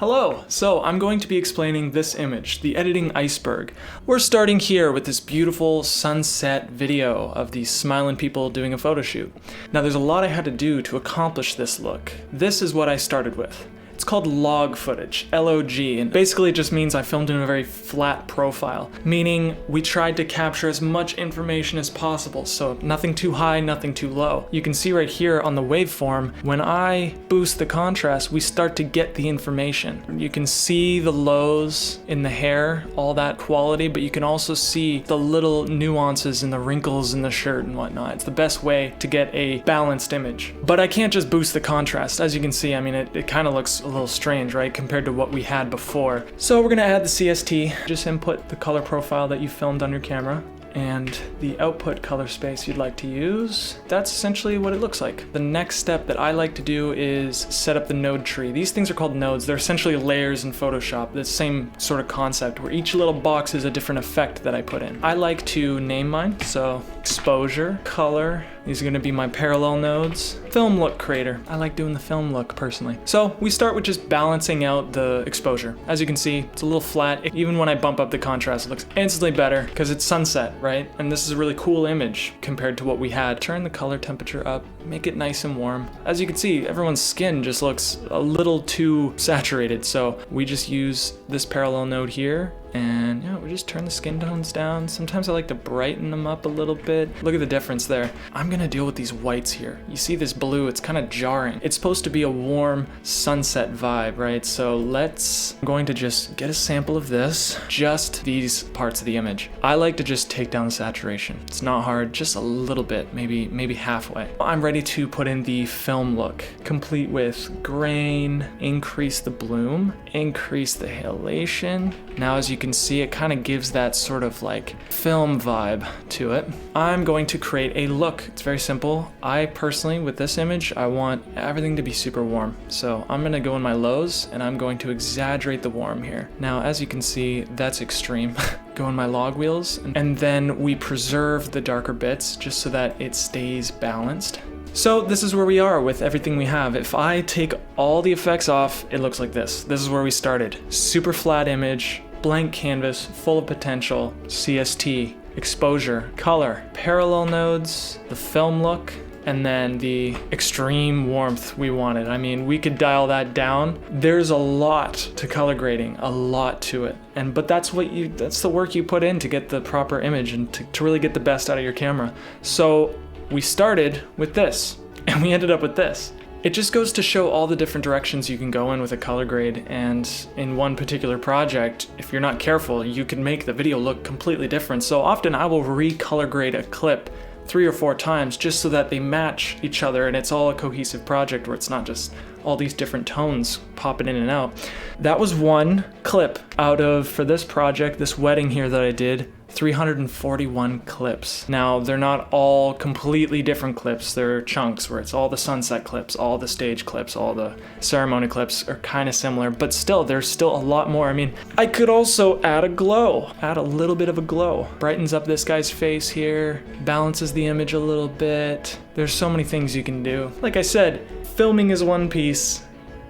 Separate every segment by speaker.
Speaker 1: Hello! So I'm going to be explaining this image, the editing iceberg. We're starting here with this beautiful sunset video of these smiling people doing a photo shoot. Now there's a lot I had to do to accomplish this look. This is what I started with. It's called log footage, L-O-G, and basically it just means I filmed in a very flat profile, meaning we tried to capture as much information as possible, so nothing too high, nothing too low. You can see right here on the waveform, when I boost the contrast, we start to get the information. You can see the lows in the hair, all that quality, but you can also see the little nuances and the wrinkles in the shirt and whatnot. It's the best way to get a balanced image. But I can't just boost the contrast. As you can see, I mean, it kind of looks a little strange, right, compared to what we had before. So we're gonna add the CST. Just input the color profile that you filmed on your camera and the output color space you'd like to use. That's essentially what it looks like. The next step that I like to do is set up the node tree. These things are called nodes. They're essentially layers in Photoshop. The same sort of concept where each little box is a different effect that I put in. I like to name mine, so exposure, color, these are gonna be my parallel nodes. Film look creator. I like doing the film look personally. So we start with just balancing out the exposure. As you can see, it's a little flat. Even when I bump up the contrast, it looks instantly better because it's sunset, right? And this is a really cool image compared to what we had. Turn the color temperature up, make it nice and warm. As you can see, everyone's skin just looks a little too saturated. So we just use this parallel node here. And yeah, we just turn the skin tones down. Sometimes I like to brighten them up a little bit. Look at the difference there. I'm gonna deal with these whites here. You see this blue, it's kind of jarring. It's supposed to be a warm sunset vibe, right? So I'm going to just get a sample of this, just these parts of the image. I like to just take down the saturation. It's not hard, just a little bit, maybe halfway. I'm ready to put in the film look, complete with grain, increase the bloom, increase the halation. Now as you can see, it kind of gives that sort of like film vibe to it. I'm going to create a look. It's very simple. I personally, with this image, I want everything to be super warm. So I'm gonna go in my lows and I'm going to exaggerate the warm here. Now, as you can see, that's extreme. Go in my log wheels and then we preserve the darker bits just so that it stays balanced. So this is where we are with everything we have. If I take all the effects off, it looks like this. This is where we started. Super flat image, blank canvas, full of potential, CST, exposure, color, parallel nodes, the film look, and then the extreme warmth we wanted. I mean, we could dial that down. There's a lot to color grading, a lot to it. But that's the work you put in to get the proper image and to really get the best out of your camera. So we started with this and we ended up with this. It just goes to show all the different directions you can go in with a color grade, and in one particular project, if you're not careful, you can make the video look completely different. So often I will recolor grade a clip 3 or 4 times just so that they match each other and it's all a cohesive project where it's not just all these different tones popping in and out. That was one clip out of, for this project, this wedding here that I did, 341 clips. Now, they're not all completely different clips. They're chunks where it's all the sunset clips, all the stage clips, all the ceremony clips are kind of similar, but still, there's still a lot more. I mean, I could also add a glow, add a little bit of a glow. Brightens up this guy's face here, balances the image a little bit. There's so many things you can do. Like I said, filming is one piece,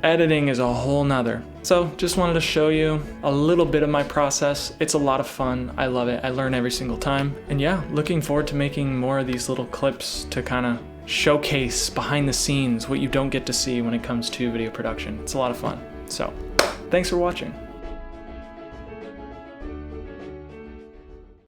Speaker 1: editing is a whole nother. So just wanted to show you a little bit of my process. It's a lot of fun. I love it. I learn every single time. And yeah, looking forward to making more of these little clips to kind of showcase behind the scenes what you don't get to see when it comes to video production. It's a lot of fun. So thanks for watching.